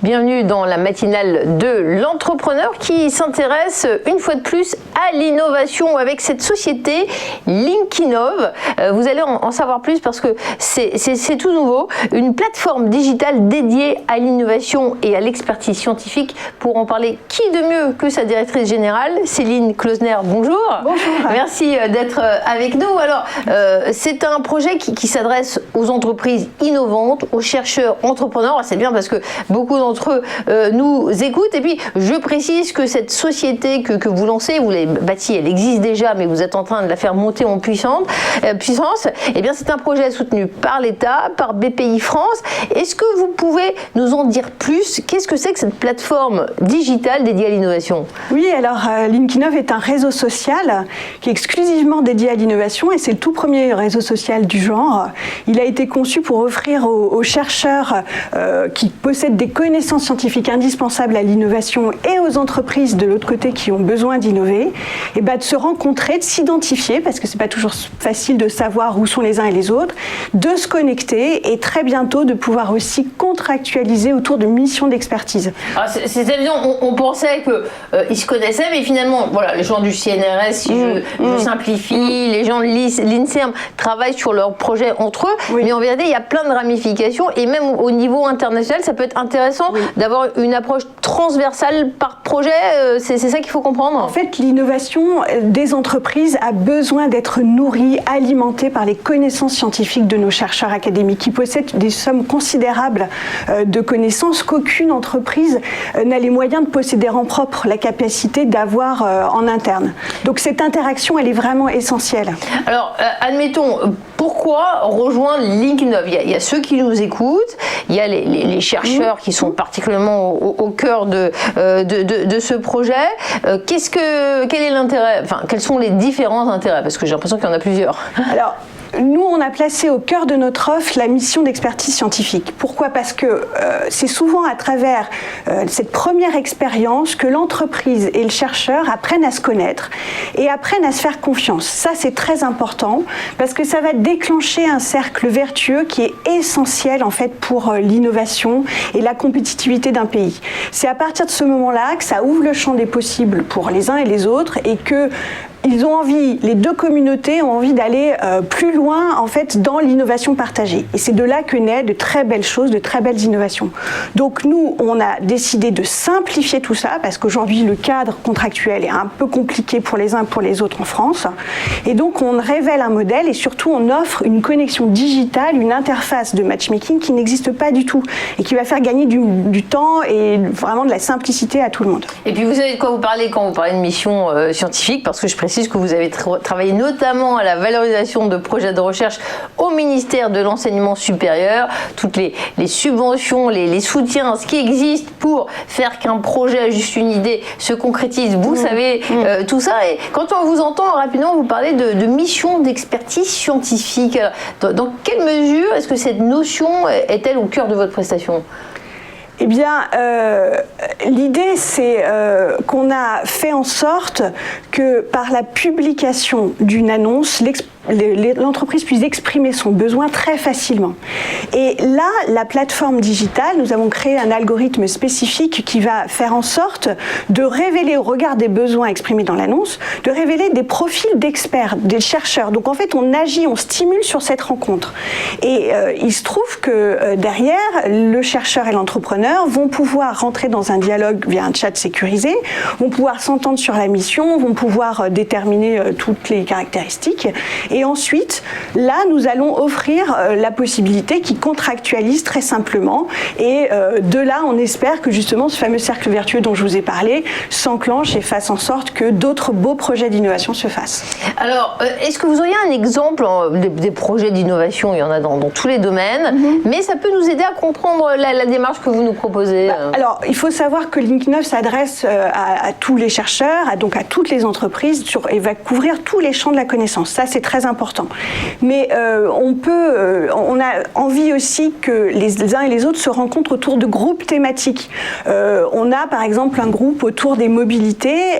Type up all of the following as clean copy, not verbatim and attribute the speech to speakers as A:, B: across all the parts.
A: Bienvenue dans la matinale de l'entrepreneur qui s'intéresse une fois de plus à l'innovation avec cette société Linkinov. Vous allez en savoir plus parce que c'est tout nouveau, une plateforme digitale dédiée à l'innovation et à l'expertise scientifique. Pour en parler, qui de mieux que sa directrice générale, Céline Klausner, bonjour.
B: Bonjour.
A: Merci d'être avec nous. Alors, c'est un projet qui s'adresse aux entreprises innovantes, aux chercheurs entrepreneurs. C'est bien parce que beaucoup d'entre eux nous écoutent. Et puis, je précise que cette société que vous lancez, vous l'avez bâtie, elle existe déjà, mais vous êtes en train de la faire monter en puissance. Eh bien, c'est un projet soutenu par l'État, par BPI France. Est-ce que vous pouvez nous en dire plus? Qu'est-ce que c'est que cette plateforme digitale dédiée à l'innovation?
B: Oui, alors Linkinov est un réseau social qui est exclusivement dédié à l'innovation et c'est le tout premier réseau social du genre. Il a été conçu pour offrir aux chercheurs qui possèdent des connaissances scientifiques indispensables à l'innovation et aux entreprises de l'autre côté qui ont besoin d'innover, et de se rencontrer, de s'identifier, parce que c'est pas toujours facile de savoir où sont les uns et les autres, de se connecter et très bientôt de pouvoir aussi contractualiser autour de missions d'expertise.
A: C'est évident, on pensait qu'ils se connaissaient, mais finalement, voilà, les gens du CNRS, si je simplifie, les gens de l'INSERM travaillent sur leurs projets entre eux, mais en vérité, il y a plein de ramifications, et même au niveau international, ça peut être intéressant d'avoir une approche transversale par projet, c'est ça qu'il faut comprendre.
B: En fait, l'innovation des entreprises a besoin d'être nourrie, alimentée par les connaissances scientifiques de nos chercheurs académiques qui possèdent des sommes considérables de connaissances qu'aucune entreprise n'a les moyens de posséder en propre, la capacité d'avoir en interne. Donc cette interaction, elle est vraiment essentielle.
A: Alors, admettons, pourquoi rejoindre Linkinov? Il y a ceux qui nous écoutent, il y a les chercheurs qui sont particulièrement au cœur de ce projet. Quel est l'intérêt? Enfin, quels sont les différents intérêts? Parce que j'ai l'impression qu'il y en a plusieurs.
B: Alors, nous, on a placé au cœur de notre offre la mission d'expertise scientifique. Pourquoi? Parce que c'est souvent à travers cette première expérience que l'entreprise et le chercheur apprennent à se connaître et apprennent à se faire confiance. Ça, c'est très important parce que ça va déclencher un cercle vertueux qui est essentiel en fait pour l'innovation et la compétitivité d'un pays. C'est à partir de ce moment-là que ça ouvre le champ des possibles pour les uns et les autres et que ils ont envie, les deux communautés ont envie d'aller plus loin en fait dans l'innovation partagée. Et c'est de là que naissent de très belles choses, de très belles innovations. Donc nous, on a décidé de simplifier tout ça parce qu'aujourd'hui le cadre contractuel est un peu compliqué pour les uns et pour les autres en France. Et donc on révèle un modèle et surtout on offre une connexion digitale, une interface de matchmaking qui n'existe pas du tout et qui va faire gagner du temps et vraiment de la simplicité à tout le monde.
A: Et puis vous savez de quoi vous parlez quand vous parlez de mission scientifique, parce que je précise que vous avez travaillé notamment à la valorisation de projets de recherche au ministère de l'Enseignement supérieur, toutes les subventions, les soutiens, ce qui existe pour faire qu'un projet, juste une idée, se concrétise. Vous savez tout ça. Et quand on vous entend rapidement vous parler de mission d'expertise scientifique, dans quelle mesure est-ce que cette notion est-elle au cœur de votre prestation?
B: Eh bien, l'idée, c'est qu'on a fait en sorte que par la publication d'une annonce, l'entreprise puisse exprimer son besoin très facilement. Et là, la plateforme digitale, nous avons créé un algorithme spécifique qui va faire en sorte de révéler au regard des besoins exprimés dans l'annonce, de révéler des profils d'experts, des chercheurs. Donc en fait, on agit, on stimule sur cette rencontre. Et il se trouve que derrière, le chercheur et l'entrepreneur vont pouvoir rentrer dans un dialogue via un chat sécurisé, vont pouvoir s'entendre sur la mission, vont pouvoir déterminer toutes les caractéristiques. Et ensuite, là, nous allons offrir la possibilité qui contractualise très simplement. Et de là, on espère que justement ce fameux cercle vertueux dont je vous ai parlé s'enclenche et fasse en sorte que d'autres beaux projets d'innovation se fassent.
A: Alors, est-ce que vous auriez un exemple des projets d'innovation? Il y en a dans tous les domaines, mais ça peut nous aider à comprendre la démarche que vous nous proposez.
B: Alors, il faut savoir que Linkinov s'adresse à tous les chercheurs, donc à toutes les entreprises et va couvrir tous les champs de la connaissance. Ça, c'est très très important. Mais on a envie aussi que les uns et les autres se rencontrent autour de groupes thématiques. On a par exemple un groupe autour des mobilités.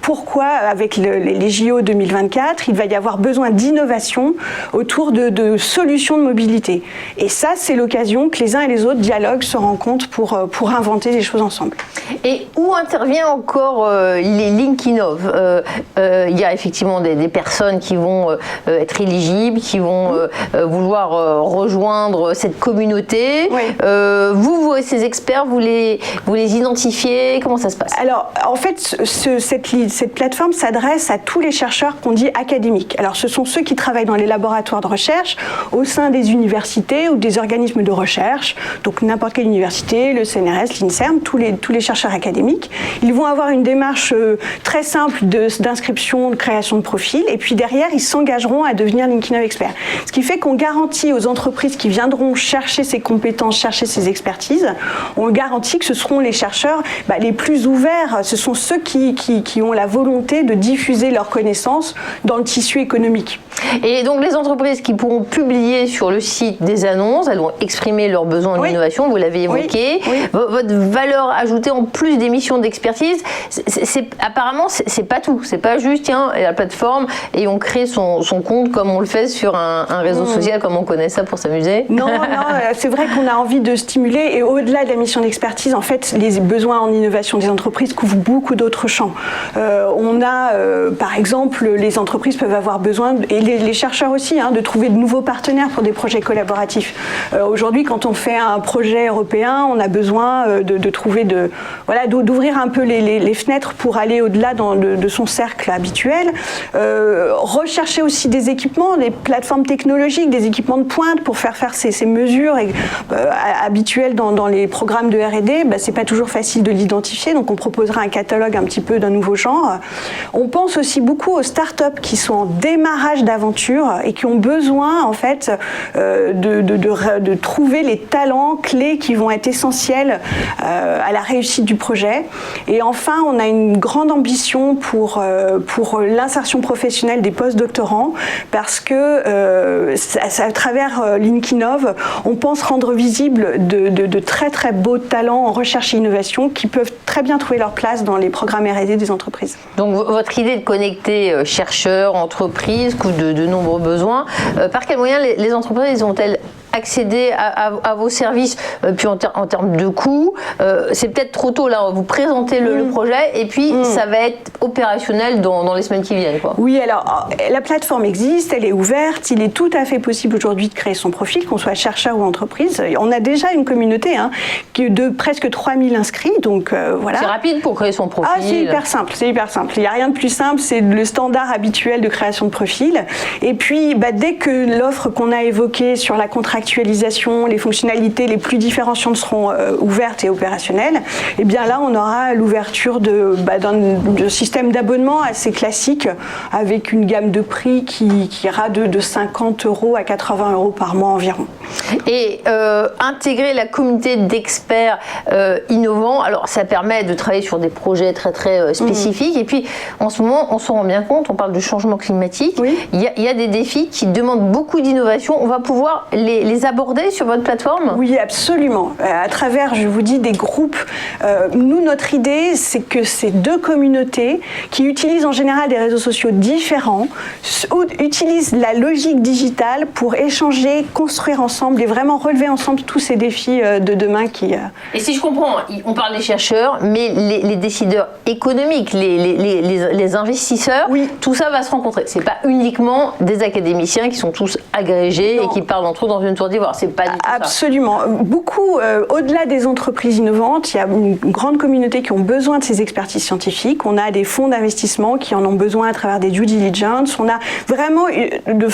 B: Pourquoi, avec les JO 2024, il va y avoir besoin d'innovation autour de solutions de mobilité. Et ça, c'est l'occasion que les uns et les autres dialoguent, se rencontrent pour inventer des choses ensemble.
A: Et où intervient encore les Linkinov? Il y a effectivement des personnes qui vont être éligibles, qui vont vouloir rejoindre cette communauté.
B: Oui.
A: Vous, ces experts, vous les identifiez? Comment ça se passe?
B: Alors, en fait, cette plateforme s'adresse à tous les chercheurs qu'on dit académiques. Alors, ce sont ceux qui travaillent dans les laboratoires de recherche, au sein des universités ou des organismes de recherche, donc n'importe quelle université, le CNRS, l'INSERM, tous les chercheurs académiques. Ils vont avoir une démarche très simple d'inscription, de création de profil, et puis derrière, ils s'engageront à devenir Linkinov experts. Ce qui fait qu'on garantit aux entreprises qui viendront chercher ces compétences, chercher ces expertises, on garantit que ce seront les chercheurs les plus ouverts, ce sont ceux qui ont la volonté de diffuser leurs connaissances dans le tissu économique.
A: Et donc les entreprises qui pourront publier sur le site des annonces, elles vont exprimer leurs besoins d'innovation, vous l'avez évoqué.
B: Oui.
A: Votre valeur ajoutée en plus des missions d'expertise, apparemment c'est pas tout, c'est pas juste tiens, il y a la plateforme et on crée son compte comme on le fait sur un réseau social, comme on connaît ça pour s'amuser.
B: Non, c'est vrai qu'on a envie de stimuler, et au-delà de la mission d'expertise, en fait, les besoins en innovation des entreprises couvrent beaucoup d'autres champs. Par exemple, les entreprises peuvent avoir besoin, et les chercheurs aussi, de trouver de nouveaux partenaires pour des projets collaboratifs. Aujourd'hui, quand on fait un projet européen, on a besoin de trouver d'ouvrir un peu les fenêtres pour aller au-delà de son cercle habituel. Rechercher aussi des équipements, des plateformes technologiques, des équipements de pointe pour faire ces mesures habituelles dans les programmes de R&D. C'est pas toujours facile de l'identifier, donc on proposera un catalogue un petit peu d'un nouveau genre. On pense aussi beaucoup aux startups qui sont en démarrage d'aventure et qui ont besoin en fait de trouver les talents clés qui vont être essentiels à la réussite du projet. Et enfin, on a une grande ambition pour l'insertion professionnelle des post-doctorants, parce que à travers Linkinov, on pense rendre visible de très très beaux talents en recherche et innovation qui peuvent très bien trouver leur place dans les programmes R&D des entreprises.
A: Donc votre idée de connecter chercheurs, entreprises, couvre de nombreux besoins. Par quels moyens les entreprises ont-elles accéder à vos services, puis en termes de coûts, c'est peut-être trop tôt là, vous présentez le projet et puis ça va être opérationnel dans les semaine qui viennent, quoi.
B: Oui, alors la plateforme existe, elle est ouverte, il est tout à fait possible aujourd'hui de créer son profil, qu'on soit chercheur ou entreprise. On a déjà une communauté de presque 3000 inscrits, donc voilà.
A: C'est rapide pour créer son profil.
B: Ah, c'est hyper simple, Il n'y a rien de plus simple, c'est le standard habituel de création de profil. Et puis, dès que l'offre qu'on a évoquée sur la contractualisation, les fonctionnalités les plus différenciantes seront ouvertes et opérationnelles, et bien là, on aura l'ouverture d'un système d'abonnement assez classique avec une gamme de prix qui ira de 50 € à 80 € par mois environ.
A: Et intégrer la communauté d'experts innovants, alors ça permet de travailler sur des projets très très spécifiques. Et puis en ce moment, on s'en rend bien compte, on parle de changement climatique. Oui. Il y a des défis qui demandent beaucoup d'innovation. On va pouvoir les aborder sur votre plateforme?
B: Oui, absolument. À travers, je vous dis, des groupes. Nous, notre idée, c'est que ces deux communautés qui utilisent en général des réseaux sociaux différents utilisent la logique digitale pour échanger, construire ensemble et vraiment relever ensemble tous ces défis de demain qui...
A: Et si je comprends, on parle des chercheurs, mais les décideurs économiques, les investisseurs, oui, tout ça va se rencontrer. C'est pas uniquement des académiciens qui sont tous agrégés et qui parlent entre eux dans une tour d'ivoire. C'est pas du tout ça.
B: Absolument. Beaucoup, au-delà des entreprises innovantes, il y a une grande communauté qui ont besoin de ces expertises scientifiques. On a des fonds d'investissement qui en ont besoin à travers des due diligence. On a vraiment une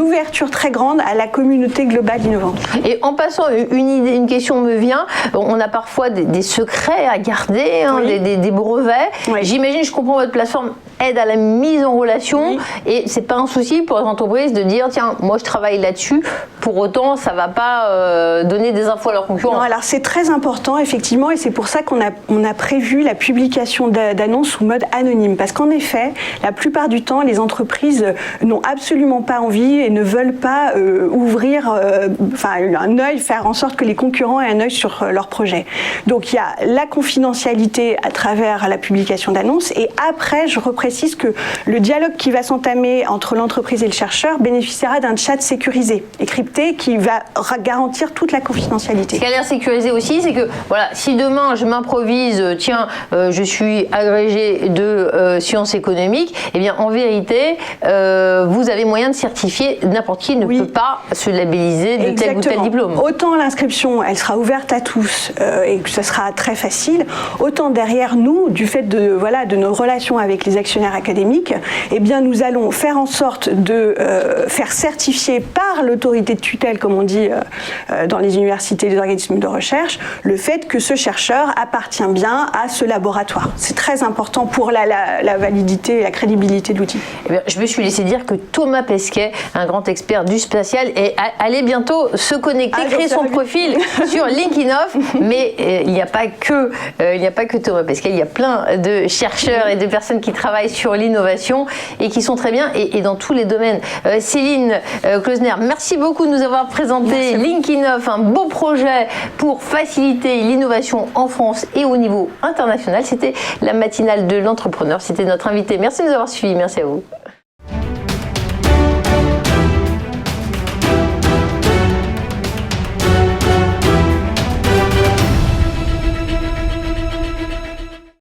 B: ouverture très grande à la communauté globale innovante.
A: Et en passant, une question me vient. On a parfois des secrets à garder, oui, des brevets. Oui. J'imagine, je comprends votre plateforme aide à la mise en relation, et c'est pas un souci pour les entreprises de dire tiens, moi je travaille là-dessus, pour autant ça va pas donner des infos à leurs concurrents.
B: Non, alors c'est très important effectivement, et c'est pour ça qu'on a prévu la publication d'annonces sous mode anonyme, parce qu'en effet, la plupart du temps, les entreprises n'ont absolument pas envie et ne veulent pas ouvrir un œil, faire en sorte que les concurrents aient un œil sur leur projet. Donc il y a la confidentialité à travers la publication d'annonces, et après, je reprécise que le dialogue qui va s'entamer entre l'entreprise et le chercheur bénéficiera d'un chat sécurisé et crypté qui va garantir toute la confidentialité.
A: Ce qui a l'air sécurisé aussi, c'est que voilà, si demain je m'improvise, tiens, je suis agrégé de sciences économiques, eh bien en vérité, vous avez moyen de certifier, n'importe qui ne peut pas se labelliser de tel ou tel diplôme.
B: Autant l'inscription, elle sera ouverte à tous et que ce sera très facile, autant derrière nous, du fait de nos relations avec les actionnaires académiques, eh bien nous allons faire en sorte de faire certifier par l'autorité de tutelle, comme on dit dans les universités et les organismes de recherche, le fait que ce chercheur appartient bien à ce laboratoire. C'est très important pour la validité et la crédibilité de l'outil.
A: Eh bien, je me suis laissé dire que Thomas Pesquet, un grand expert du spatial, allait bientôt se connecter, créer son profil sur LinkedIn Off, mais il n'y a pas que Thomas Pesquet, il y a plein de chercheurs et de personnes qui travaillent sur l'innovation et qui sont très bien et dans tous les domaines. Céline Klausner, merci beaucoup de nous avoir présenté LinkedIn Off, un beau projet pour faciliter l'innovation en France et au niveau international. C'était la matinale de l'entrepreneur, c'était notre invité. Merci de nous avoir suivis, merci à vous.